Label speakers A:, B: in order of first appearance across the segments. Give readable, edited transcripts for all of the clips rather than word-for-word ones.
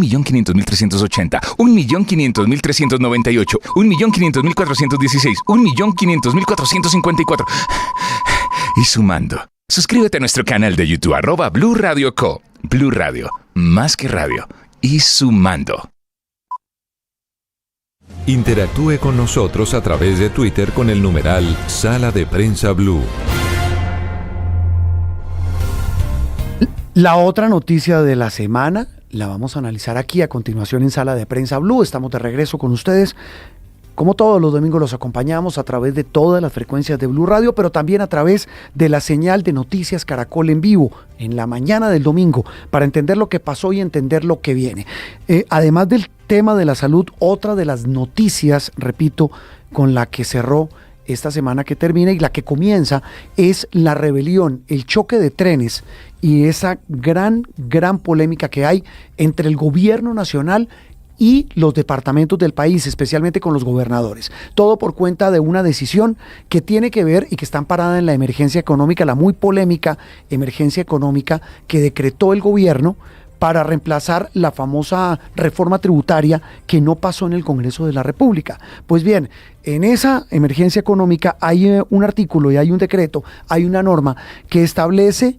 A: 1.500.380, 1.500.398, 1.500.416, 1.500.454. Y sumando. Suscríbete a nuestro canal de YouTube, @Blue Radio Co. Blue Radio, más que radio. Y sumando.
B: Interactúe con nosotros a través de Twitter con el numeral Sala de Prensa Blue.
C: La otra noticia de la semana la vamos a analizar aquí a continuación en Sala de Prensa Blue. Estamos de regreso con ustedes. Como todos los domingos los acompañamos a través de todas las frecuencias de Blue Radio, pero también a través de la señal de Noticias Caracol en vivo en la mañana del domingo para entender lo que pasó y entender lo que viene. Además del tema de la salud, otra de las noticias, repito, con la que cerró esta semana que termina y la que comienza es la rebelión, el choque de trenes y esa gran polémica que hay entre el gobierno nacional y los departamentos del país, especialmente con los gobernadores. Todo por cuenta de una decisión que tiene que ver y que está amparada en la emergencia económica, la muy polémica emergencia económica que decretó el gobierno para reemplazar la famosa reforma tributaria que no pasó en el Congreso de la República. Pues bien, en esa emergencia económica hay un artículo y hay un decreto, hay una norma que establece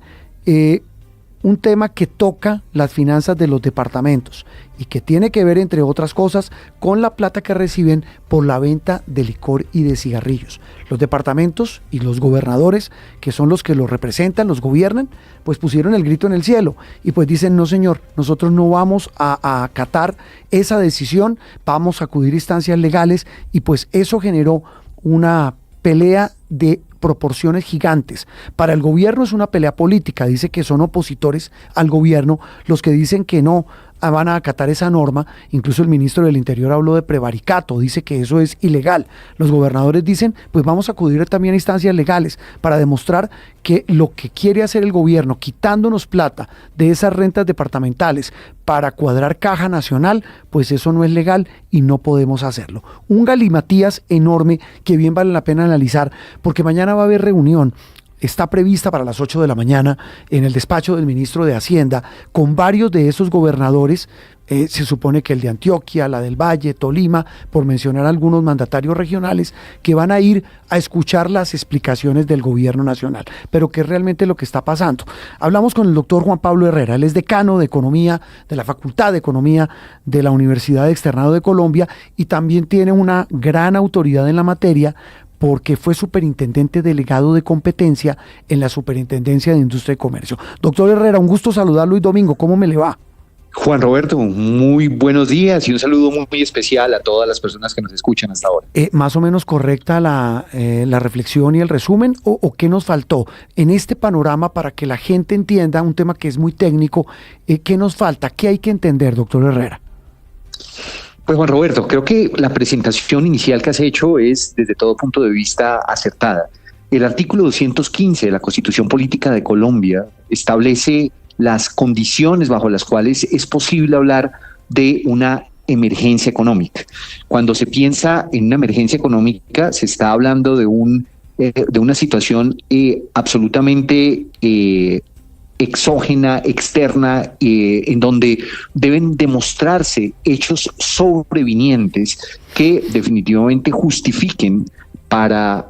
C: un tema que toca las finanzas de los departamentos y que tiene que ver, entre otras cosas, con la plata que reciben por la venta de licor y de cigarrillos. Los departamentos y los gobernadores, que son los que los representan, los gobiernan, pues pusieron el grito en el cielo y pues dicen, no señor, nosotros no vamos a acatar esa decisión, vamos a acudir a instancias legales y pues eso generó una pelea de proporciones gigantes. Para el gobierno es una pelea política, dice que son opositores al gobierno los que dicen que no van a acatar esa norma. Incluso el ministro del Interior habló de prevaricato, dice que eso es ilegal. Los gobernadores dicen, pues vamos a acudir también a instancias legales para demostrar que lo que quiere hacer el gobierno, quitándonos plata de esas rentas departamentales para cuadrar caja nacional, pues eso no es legal y no podemos hacerlo. Un galimatías enorme que bien vale la pena analizar, porque mañana va a haber reunión. Está prevista para las 8 de la mañana en el despacho del ministro de Hacienda con varios de esos gobernadores. Se supone que el de Antioquia, la del Valle, Tolima, por mencionar algunos mandatarios regionales que van a ir a escuchar las explicaciones del gobierno nacional. Pero ¿qué es realmente lo que está pasando? Hablamos con el doctor Juan Pablo Herrera, él es decano de Economía de la Facultad de Economía de la Universidad Externado de Colombia y también tiene una gran autoridad en la materia porque fue superintendente delegado de competencia en la Superintendencia de Industria y Comercio. Doctor Herrera, un gusto saludarlo hoy domingo. ¿Cómo me le va?
D: Juan Roberto, muy buenos días y un saludo muy especial a todas las personas que nos escuchan hasta ahora.
C: ¿Más o menos correcta la reflexión y el resumen o qué nos faltó en este panorama para que la gente entienda un tema que es muy técnico? ¿Qué nos falta? ¿Qué hay que entender, doctor Herrera?
D: Pues Juan Roberto, creo que la presentación inicial que has hecho es desde todo punto de vista acertada. El artículo 215 de la Constitución Política de Colombia establece las condiciones bajo las cuales es posible hablar de una emergencia económica. Cuando se piensa en una emergencia económica, se está hablando de una situación absolutamente exógena, externa, en donde deben demostrarse hechos sobrevinientes que definitivamente justifiquen para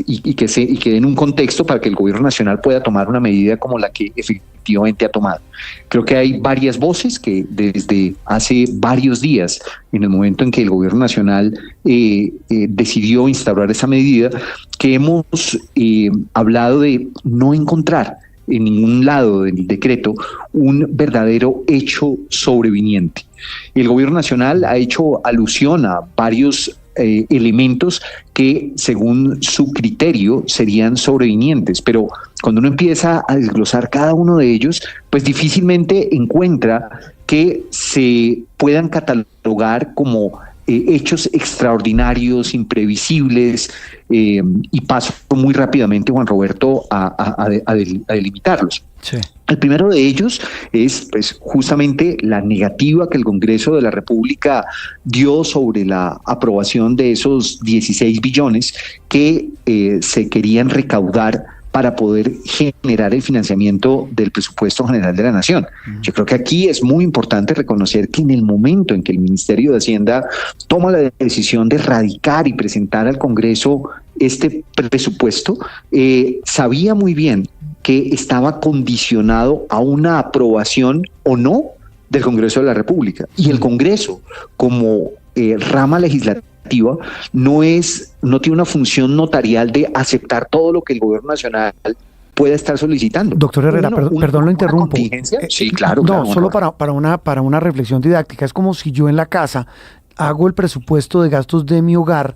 D: y que den un contexto para que el gobierno nacional pueda tomar una medida como la que efectivamente ha tomado. Creo que hay varias voces que desde hace varios días, en el momento en que el gobierno nacional decidió instaurar esa medida, que hemos hablado de no encontrar en ningún lado del decreto un verdadero hecho sobreviniente. El gobierno nacional ha hecho alusión a varios elementos que según su criterio serían sobrevinientes, pero cuando uno empieza a desglosar cada uno de ellos, pues difícilmente encuentra que se puedan catalogar como hechos extraordinarios, imprevisibles, y paso muy rápidamente, Juan Roberto, a delimitarlos.
C: Sí.
D: El primero de ellos es pues, justamente la negativa que el Congreso de la República dio sobre la aprobación de esos 16 billones que se querían recaudar para poder generar el financiamiento del presupuesto general de la Nación. Yo creo que aquí es muy importante reconocer que en el momento en que el Ministerio de Hacienda toma la decisión de radicar y presentar al Congreso este presupuesto, sabía muy bien que estaba condicionado a una aprobación o no del Congreso de la República. Y el Congreso, como rama legislativa, no tiene una función notarial de aceptar todo lo que el gobierno nacional pueda estar solicitando.
C: Doctor Herrera, perdón, lo interrumpo.
D: Sí, claro.
C: No,
D: claro,
C: solo para una reflexión didáctica. Es como si yo en la casa hago el presupuesto de gastos de mi hogar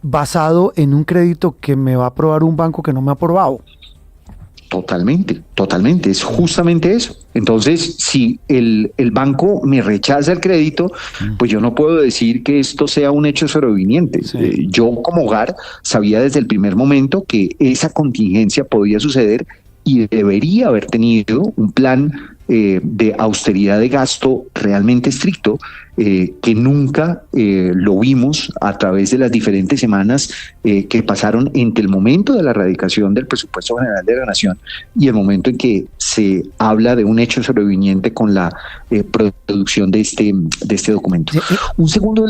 C: basado en un crédito que me va a aprobar un banco que no me ha aprobado.
D: Totalmente, es justamente eso. Entonces, si el banco me rechaza el crédito, pues yo no puedo decir que esto sea un hecho sobreviniente.
C: Sí.
D: Yo como hogar sabía desde el primer momento que esa contingencia podía suceder y debería haber tenido un plan de austeridad de gasto realmente estricto, que nunca lo vimos a través de las diferentes semanas que pasaron entre el momento de la radicación del presupuesto general de la Nación y el momento en que se habla de un hecho sobreviniente con la producción de este documento.
C: Sí.
D: Un segundo...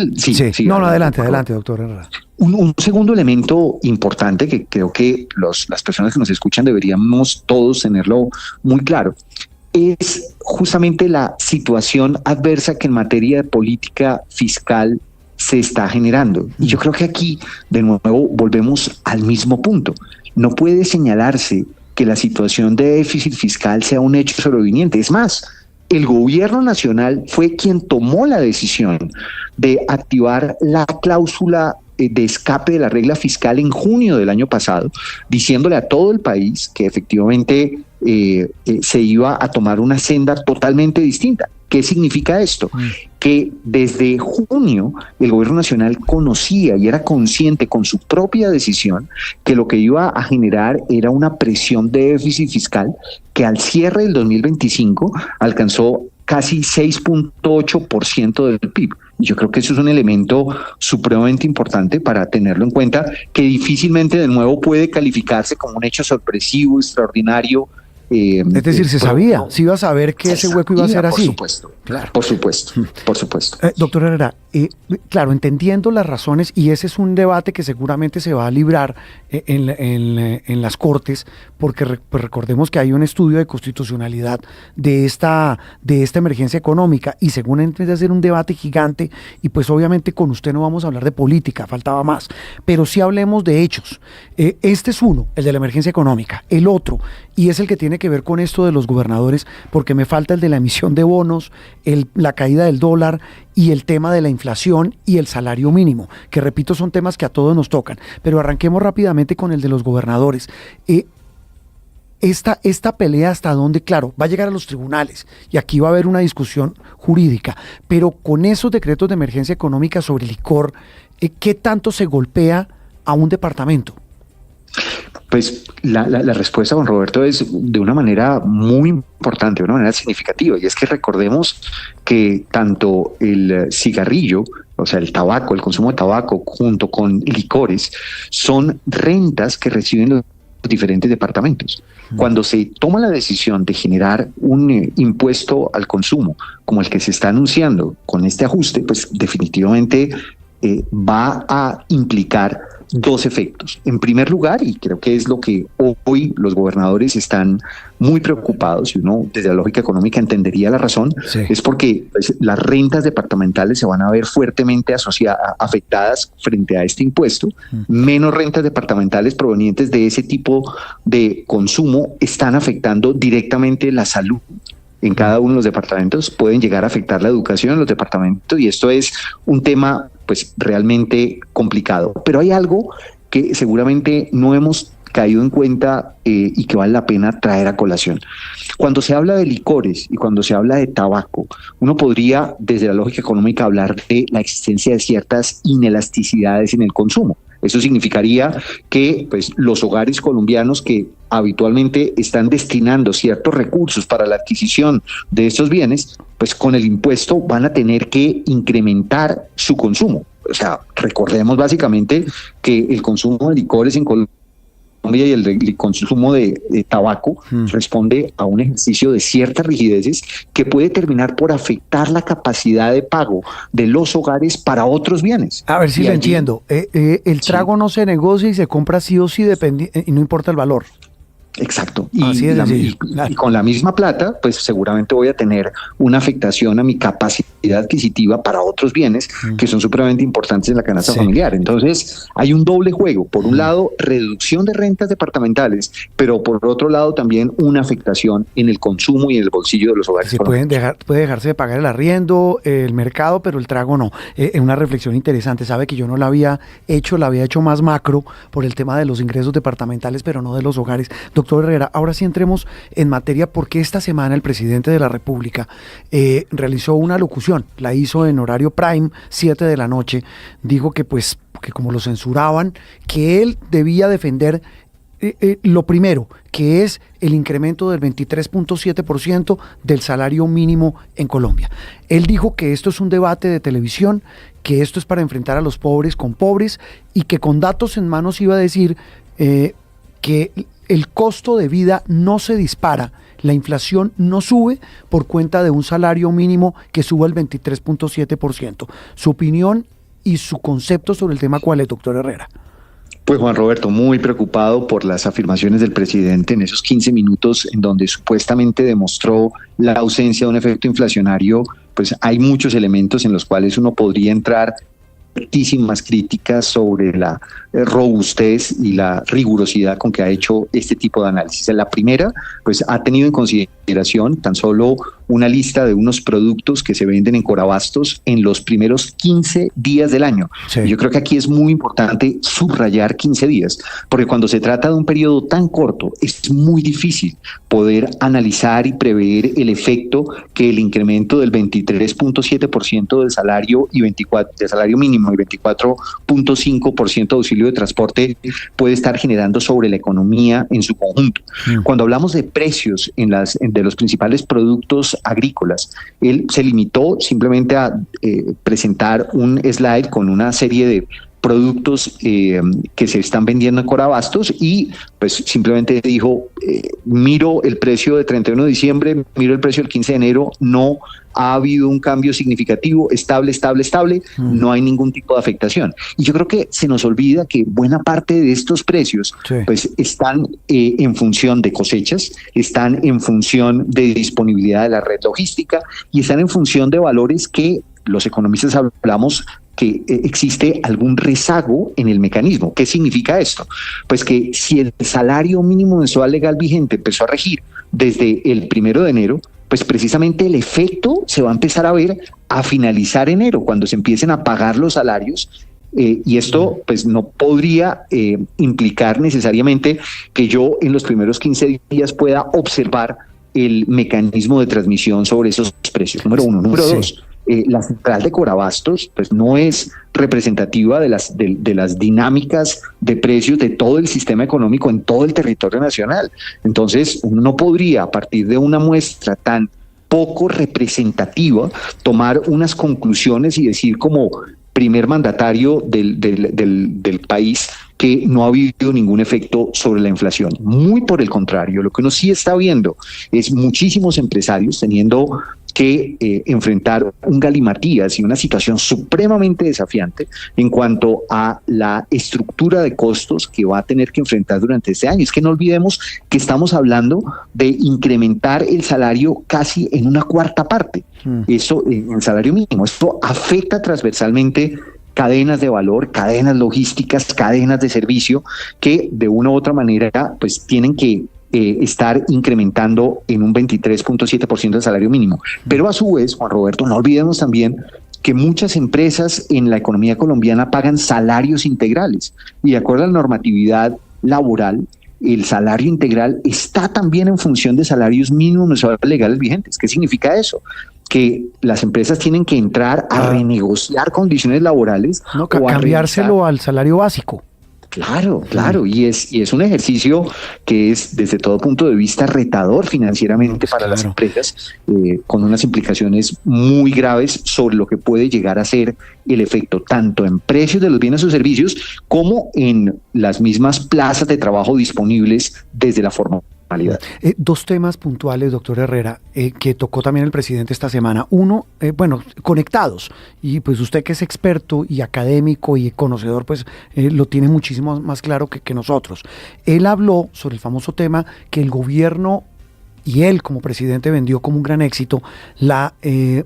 C: Adelante, doctor Herrera.
D: Un segundo elemento importante que creo que las personas que nos escuchan deberíamos todos tenerlo muy claro es justamente la situación adversa que en materia de política fiscal se está generando. Y yo creo que aquí, de nuevo, volvemos al mismo punto. No puede señalarse que la situación de déficit fiscal sea un hecho sobreviniente. Es más, el gobierno nacional fue quien tomó la decisión de activar la cláusula de escape de la regla fiscal en junio del año pasado, diciéndole a todo el país que efectivamente se iba a tomar una senda totalmente distinta. ¿Qué significa esto? Que desde junio el gobierno nacional conocía y era consciente con su propia decisión que lo que iba a generar era una presión de déficit fiscal que al cierre del 2025 alcanzó casi 6.8% del PIB. Y yo creo que eso es un elemento supremamente importante para tenerlo en cuenta, que difícilmente de nuevo puede calificarse como un hecho sorpresivo, extraordinario.
C: Es decir, se sabía, se iba a saber que ese hueco iba a ser así.
D: Por supuesto, claro. Por supuesto.
C: Doctor Herrera, claro, entendiendo las razones, y ese es un debate que seguramente se va a librar en las Cortes, porque recordemos que hay un estudio de constitucionalidad de esta emergencia económica, y seguramente de hacer un debate gigante, y pues obviamente con usted no vamos a hablar de política, faltaba más, pero sí hablemos de hechos. Este es uno, el de la emergencia económica, el otro, y es el que tiene que ver con esto de los gobernadores, porque me falta el de la emisión de bonos, la caída del dólar y el tema de la inflación y el salario mínimo, que repito son temas que a todos nos tocan, pero arranquemos rápidamente con el de los gobernadores. Esta pelea hasta dónde, claro, va a llegar a los tribunales y aquí va a haber una discusión jurídica, pero con esos decretos de emergencia económica sobre licor, ¿qué tanto se golpea a un departamento?
D: Pues la respuesta, don Roberto, es de una manera muy importante, de una manera significativa, y es que recordemos que tanto el cigarrillo, o sea, el tabaco, el consumo de tabaco, junto con licores, son rentas que reciben los diferentes departamentos. Cuando se toma la decisión de generar un impuesto al consumo, como el que se está anunciando con este ajuste, pues definitivamente va a implicar dos efectos. En primer lugar, y creo que es lo que hoy los gobernadores están muy preocupados, y uno desde la lógica económica entendería la razón, sí, es porque pues, las rentas departamentales se van a ver fuertemente afectadas frente a este impuesto. Menos rentas departamentales provenientes de ese tipo de consumo están afectando directamente la salud en cada uno de los departamentos, pueden llegar a afectar la educación en los departamentos, y esto es un tema pues realmente complicado. Pero hay algo que seguramente no hemos caído en cuenta y que vale la pena traer a colación. Cuando se habla de licores y cuando se habla de tabaco, uno podría desde la lógica económica hablar de la existencia de ciertas inelasticidades en el consumo. Eso significaría que pues, los hogares colombianos que habitualmente están destinando ciertos recursos para la adquisición de estos bienes, pues con el impuesto van a tener que incrementar su consumo. O sea, recordemos básicamente que el consumo de licores en Colombia y el consumo de tabaco responde a un ejercicio de ciertas rigideces que puede terminar por afectar la capacidad de pago de los hogares para otros bienes.
C: A ver si lo entiendo. El trago no se negocia y se compra sí o sí y no importa el valor.
D: Exacto.
C: Y
D: con la misma plata, pues seguramente voy a tener una afectación a mi capacidad adquisitiva para otros bienes que son supremamente importantes en la canasta familiar. Entonces, hay un doble juego. Por un lado, reducción de rentas departamentales, pero por otro lado también una afectación en el consumo y en el bolsillo de los hogares.
C: Puede dejarse de pagar el arriendo, el mercado, pero el trago no. Una reflexión interesante. Sabe que yo no la había hecho más macro por el tema de los ingresos departamentales, pero no de los hogares. Doctor Herrera, ahora sí entremos en materia, porque esta semana el presidente de la República realizó una locución, la hizo en horario prime, 7 de la noche, dijo que como lo censuraban, que él debía defender lo primero, que es el incremento del 23.7% del salario mínimo en Colombia. Él dijo que esto es un debate de televisión, que esto es para enfrentar a los pobres con pobres y que con datos en manos iba a decir que el costo de vida no se dispara, la inflación no sube por cuenta de un salario mínimo que suba el 23.7%. Su opinión y su concepto sobre el tema, ¿cuál es, doctor Herrera?
D: Pues Juan Roberto, muy preocupado por las afirmaciones del presidente en esos 15 minutos en donde supuestamente demostró la ausencia de un efecto inflacionario. Pues hay muchos elementos en los cuales uno podría entrar altísimas críticas sobre la robustez y la rigurosidad con que ha hecho este tipo de análisis. La primera, pues ha tenido en consideración tan solo una lista de unos productos que se venden en Corabastos en los primeros 15 días del año. Sí. Yo creo que aquí es muy importante subrayar 15 días, porque cuando se trata de un periodo tan corto, es muy difícil poder analizar y prever el efecto que el incremento del 23.7% del salario del salario mínimo y 24.5% de auxilio de transporte puede estar generando sobre la economía en su conjunto. Cuando hablamos de precios de los principales productos agrícolas, él se limitó simplemente a presentar un slide con una serie de productos que se están vendiendo en Corabastos y pues simplemente dijo, miro el precio de 31 de diciembre, miro el precio del 15 de enero, no ha habido un cambio significativo, estable, no hay ningún tipo de afectación. Y yo creo que se nos olvida que buena parte de estos precios pues están en función de cosechas, están en función de disponibilidad de la red logística y están en función de valores que los economistas hablamos que existe algún rezago en el mecanismo. ¿Qué significa esto? Pues que si el salario mínimo mensual legal vigente empezó a regir desde el 1 de enero, pues precisamente el efecto se va a empezar a ver a finalizar enero, cuando se empiecen a pagar los salarios. Y esto pues no podría implicar necesariamente que yo en los primeros 15 días pueda observar el mecanismo de transmisión sobre esos precios. Número uno. Número dos. La central de Corabastos pues no es representativa de las dinámicas de precios de todo el sistema económico en todo el territorio nacional. Entonces, uno no podría, a partir de una muestra tan poco representativa, tomar unas conclusiones y decir como primer mandatario del país que no ha habido ningún efecto sobre la inflación. Muy por el contrario, lo que uno sí está viendo es muchísimos empresarios teniendo que enfrentar un galimatías y una situación supremamente desafiante en cuanto a la estructura de costos que va a tener que enfrentar durante este año. Es que no olvidemos que estamos hablando de incrementar el salario casi en una cuarta parte. Eso en el salario mínimo. Esto afecta transversalmente cadenas de valor, cadenas logísticas, cadenas de servicio que de una u otra manera pues tienen que estar incrementando en un 23.7% del salario mínimo. Pero a su vez, Juan Roberto, no olvidemos también que muchas empresas en la economía colombiana pagan salarios integrales y de acuerdo a la normatividad laboral, el salario integral está también en función de salarios mínimos mensuales legales vigentes. ¿Qué significa eso? Que las empresas tienen que entrar a renegociar condiciones laborales.
C: No, cambiárselo al salario básico.
D: Claro, y es un ejercicio que es desde todo punto de vista retador financieramente para las empresas, con unas implicaciones muy graves sobre lo que puede llegar a ser el efecto tanto en precios de los bienes o servicios como en las mismas plazas de trabajo disponibles desde la formalidad.
C: Dos temas puntuales, doctor Herrera, que tocó también el presidente esta semana. Uno, conectados, y pues usted que es experto y académico y conocedor, pues lo tiene muchísimo más claro que nosotros. Él habló sobre el famoso tema que el gobierno y él como presidente vendió como un gran éxito la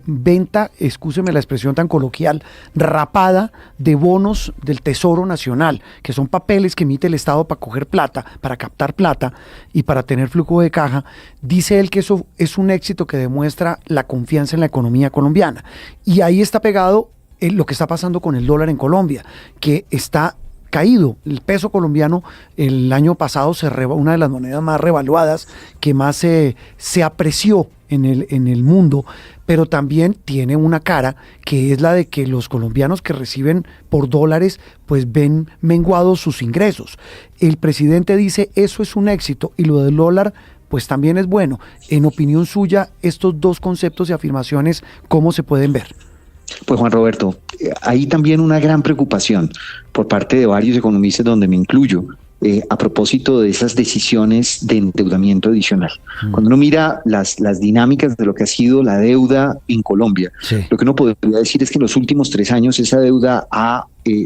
C: venta, excúseme la expresión tan coloquial, rapada de bonos del Tesoro Nacional, que son papeles que emite el Estado para coger plata, para captar plata y para tener flujo de caja. Dice él que eso es un éxito que demuestra la confianza en la economía colombiana. Y ahí está pegado lo que está pasando con el dólar en Colombia, que está caído. El peso colombiano el año pasado una de las monedas más revaluadas, que más se apreció en el mundo, pero también tiene una cara que es la de que los colombianos que reciben por dólares pues ven menguados sus ingresos. El presidente dice eso es un éxito y lo del dólar pues también es bueno. En opinión suya, estos dos conceptos y afirmaciones, ¿cómo se pueden ver?
D: Pues Juan Roberto, hay también una gran preocupación por parte de varios economistas, donde me incluyo, a propósito de esas decisiones de endeudamiento adicional. Cuando uno mira las dinámicas de lo que ha sido la deuda en Colombia, lo que uno podría decir es que en los últimos 3 años esa deuda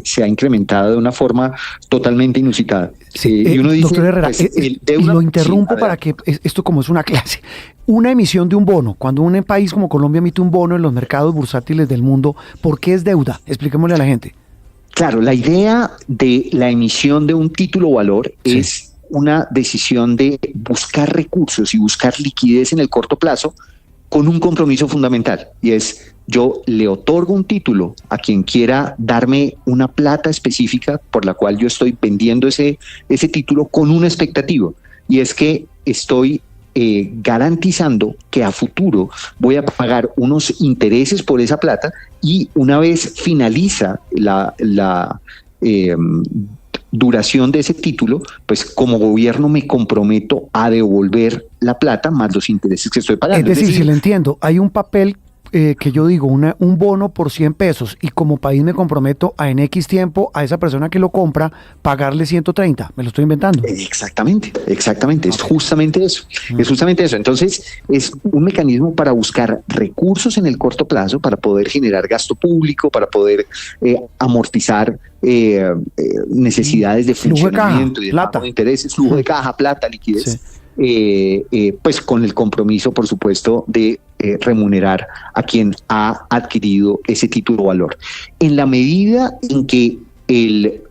D: se ha incrementado de una forma totalmente inusitada.
C: Y uno dice, doctor Herrera, pues, y lo interrumpo para que esto, como es una clase, una emisión de un bono, cuando un país como Colombia emite un bono en los mercados bursátiles del mundo, ¿por qué es deuda? Expliquémosle a la gente.
D: Claro, la idea de la emisión de un título valor es una decisión de buscar recursos y buscar liquidez en el corto plazo con un compromiso fundamental, y es: yo le otorgo un título a quien quiera darme una plata específica por la cual yo estoy vendiendo ese título con una expectativa, y es que estoy garantizando que a futuro voy a pagar unos intereses por esa plata, y una vez finaliza la duración de ese título, pues como gobierno me comprometo a devolver la plata más los intereses que estoy pagando.
C: Es decir, si le entiendo, hay un papel que yo digo, un bono por 100 pesos, y como país me comprometo a en X tiempo a esa persona que lo compra pagarle 130, me lo estoy inventando.
D: Exactamente, es justamente eso, Entonces es un mecanismo para buscar recursos en el corto plazo, para poder generar gasto público, para poder amortizar necesidades de funcionamiento y de pago de intereses, flujo de caja, plata, liquidez. Pues con el compromiso, por supuesto, de remunerar a quien ha adquirido ese título valor. En la medida en que el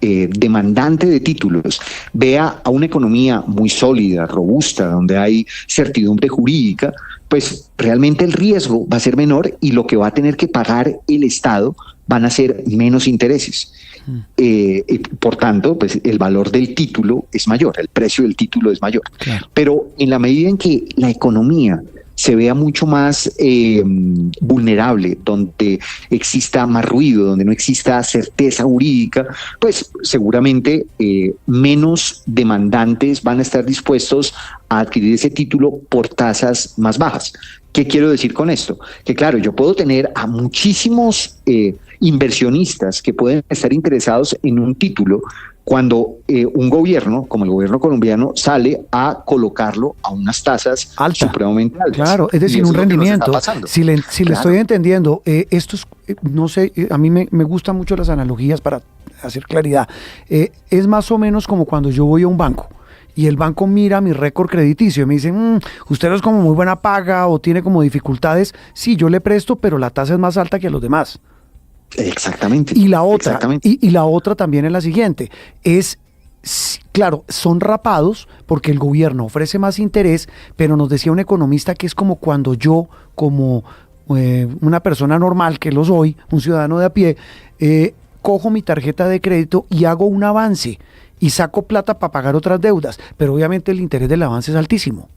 D: demandante de títulos vea a una economía muy sólida, robusta, donde hay certidumbre jurídica, pues realmente el riesgo va a ser menor, y lo que va a tener que pagar el Estado van a ser menos intereses. Por tanto, pues el valor del título es mayor, el precio del título es mayor. Claro. Pero en la medida en que la economía se vea mucho más vulnerable, donde exista más ruido, donde no exista certeza jurídica, pues seguramente menos demandantes van a estar dispuestos a adquirir ese título por tasas más bajas. ¿Qué quiero decir con esto? Que claro, yo puedo tener a muchísimos inversionistas que pueden estar interesados en un título, cuando un gobierno, como el gobierno colombiano, sale a colocarlo a unas tasas supremamente altas.
C: Claro, es decir, un rendimiento. Si le estoy entendiendo, esto es, no sé, a mí me gustan mucho las analogías para hacer claridad. Es más o menos como cuando yo voy a un banco y el banco mira mi récord crediticio y me dice, usted es como muy buena paga o tiene como dificultades. Sí, yo le presto, pero la tasa es más alta que a los demás.
D: Exactamente.
C: Y la otra, y la otra también es la siguiente, claro, son rapados porque el gobierno ofrece más interés, pero nos decía un economista que es como cuando yo, como una persona normal que lo soy, un ciudadano de a pie, cojo mi tarjeta de crédito y hago un avance y saco plata para pagar otras deudas, pero obviamente el interés del avance es altísimo.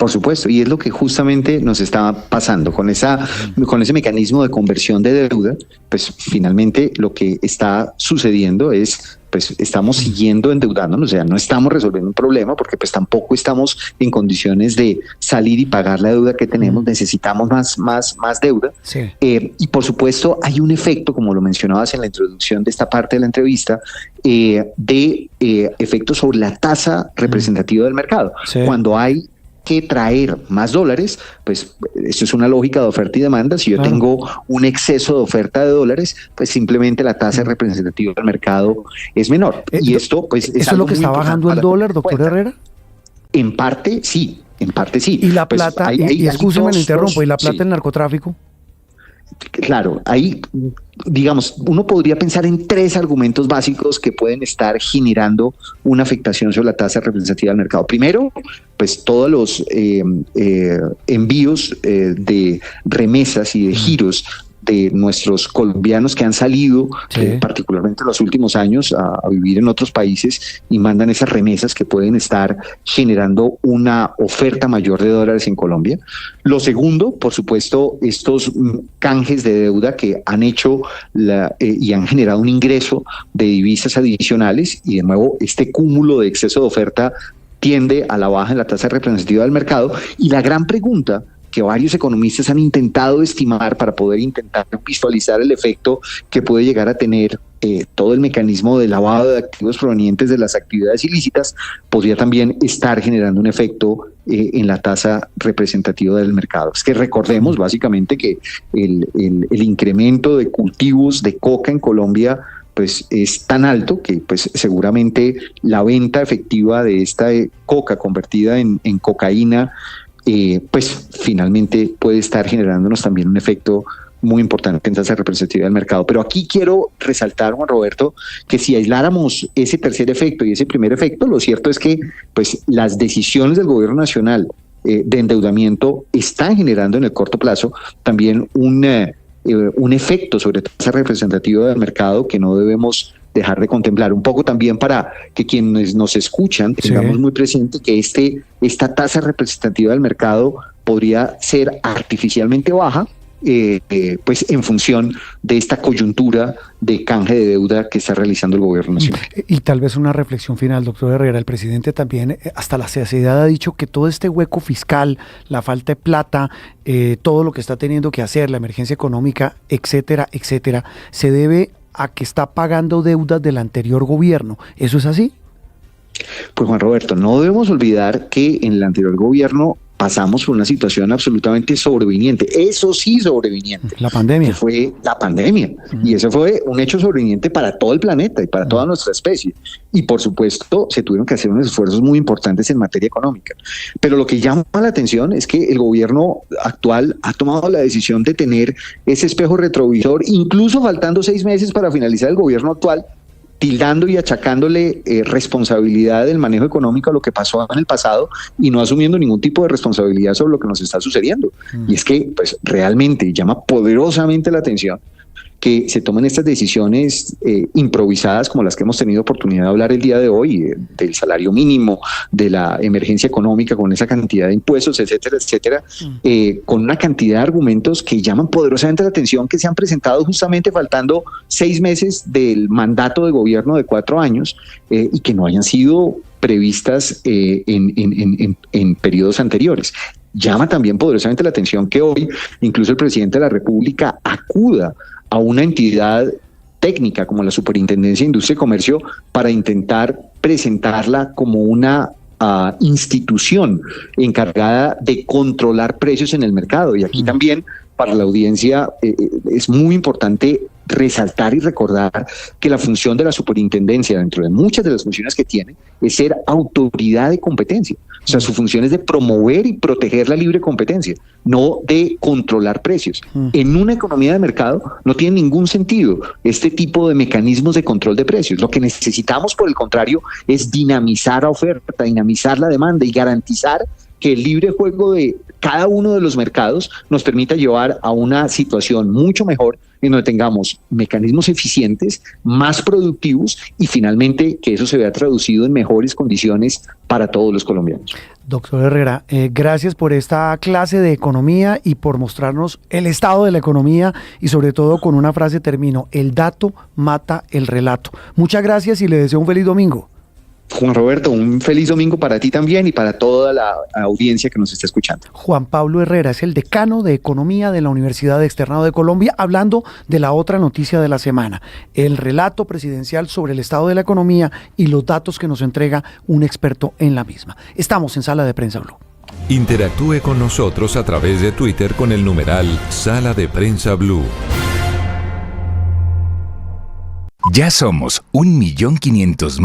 D: Por supuesto, y es lo que justamente nos está pasando con ese mecanismo de conversión de deuda. Pues finalmente lo que está sucediendo es, pues estamos siguiendo endeudándonos, o sea, no estamos resolviendo un problema porque pues tampoco estamos en condiciones de salir y pagar la deuda que tenemos, necesitamos más deuda.
C: Sí.
D: Y por supuesto hay un efecto, como lo mencionabas en la introducción de esta parte de la entrevista, de efecto sobre la tasa representativa del mercado.
C: Sí.
D: Cuando hay que traer más dólares, pues esto es una lógica de oferta y demanda. Si yo tengo un exceso de oferta de dólares, pues simplemente la tasa representativa del mercado es menor. Y esto, pues,
C: ¿eso es lo que está bajando el dólar, doctor Herrera?
D: En parte sí.
C: Y la plata, pues, y excúseme, le interrumpo, ¿y la plata en narcotráfico?
D: Claro, ahí, digamos, uno podría pensar en 3 argumentos básicos que pueden estar generando una afectación sobre la tasa representativa del mercado. Primero, pues todos los envíos de remesas y de giros de nuestros colombianos que han salido, particularmente en los últimos años, a vivir en otros países y mandan esas remesas que pueden estar generando una oferta mayor de dólares en Colombia. Lo segundo, por supuesto, estos canjes de deuda que han hecho y han generado un ingreso de divisas adicionales, y de nuevo este cúmulo de exceso de oferta tiende a la baja en la tasa representativa del mercado. Y la gran pregunta que varios economistas han intentado estimar para poder intentar visualizar el efecto que puede llegar a tener todo el mecanismo de lavado de activos provenientes de las actividades ilícitas, podría también estar generando un efecto en la tasa representativa del mercado. Es que recordemos básicamente que el incremento de cultivos de coca en Colombia pues es tan alto que pues seguramente la venta efectiva de esta coca convertida en cocaína pues finalmente puede estar generándonos también un efecto muy importante en tasa representativa del mercado. Pero aquí quiero resaltar, Juan Roberto, que si aisláramos ese tercer efecto y ese primer efecto, lo cierto es que pues las decisiones del gobierno nacional de endeudamiento están generando en el corto plazo también un efecto sobre tasa representativa del mercado que no debemos dejar de contemplar. Un poco también para que quienes nos escuchan tengamos muy presente que esta tasa representativa del mercado podría ser artificialmente baja, pues en función de esta coyuntura de canje de deuda que está realizando el gobierno nacional.
C: Y tal vez una reflexión final, doctor Herrera. El presidente también hasta la saciedad ha dicho que todo este hueco fiscal, la falta de plata, todo lo que está teniendo que hacer, la emergencia económica, etcétera, etcétera, se debe a que está pagando deudas del anterior gobierno. ¿Eso es así?
D: Pues Juan Roberto, no debemos olvidar que en el anterior gobierno pasamos por una situación absolutamente sobreviniente, eso sí sobreviniente.
C: La pandemia.
D: Que fue la pandemia. Y eso fue un hecho sobreviniente para todo el planeta y para toda nuestra especie. Y por supuesto se tuvieron que hacer unos esfuerzos muy importantes en materia económica. Pero lo que llama la atención es que el gobierno actual ha tomado la decisión de tener ese espejo retrovisor, incluso faltando 6 meses para finalizar el gobierno actual, tildando y achacándole responsabilidad del manejo económico a lo que pasó en el pasado y no asumiendo ningún tipo de responsabilidad sobre lo que nos está sucediendo. Y es que pues realmente llama poderosamente la atención que se tomen estas decisiones improvisadas como las que hemos tenido oportunidad de hablar el día de hoy, del salario mínimo, de la emergencia económica con esa cantidad de impuestos, etcétera, etcétera, con una cantidad de argumentos que llaman poderosamente la atención, que se han presentado justamente faltando 6 meses del mandato de gobierno de 4 años y que no hayan sido previstas en periodos anteriores. Llama también poderosamente la atención que hoy incluso el presidente de la República acuda a una entidad técnica como la Superintendencia de Industria y Comercio para intentar presentarla como una institución encargada de controlar precios en el mercado. Y aquí también para la audiencia es muy importante resaltar y recordar que la función de la superintendencia, dentro de muchas de las funciones que tiene, es ser autoridad de competencia. O sea, su función es de promover y proteger la libre competencia, no de controlar precios. En una economía de mercado no tiene ningún sentido este tipo de mecanismos de control de precios. Lo que necesitamos, por el contrario, es dinamizar la oferta, dinamizar la demanda y garantizar que el libre juego de cada uno de los mercados nos permita llevar a una situación mucho mejor en donde tengamos mecanismos eficientes, más productivos y finalmente que eso se vea traducido en mejores condiciones para todos los colombianos.
C: Doctor Herrera, gracias por esta clase de economía y por mostrarnos el estado de la economía y sobre todo con una frase termino, el dato mata el relato. Muchas gracias y le deseo un feliz domingo.
D: Juan Roberto, un feliz domingo para ti también y para toda la audiencia que nos está escuchando.
C: Juan Pablo Herrera es el decano de Economía de la Universidad Externado de Colombia, hablando de la otra noticia de la semana, el relato presidencial sobre el estado de la economía y los datos que nos entrega un experto en la misma. Estamos en Sala de Prensa Blue.
B: Interactúe con nosotros a través de Twitter con el numeral Sala de Prensa Blue.
A: Ya somos 1.500.000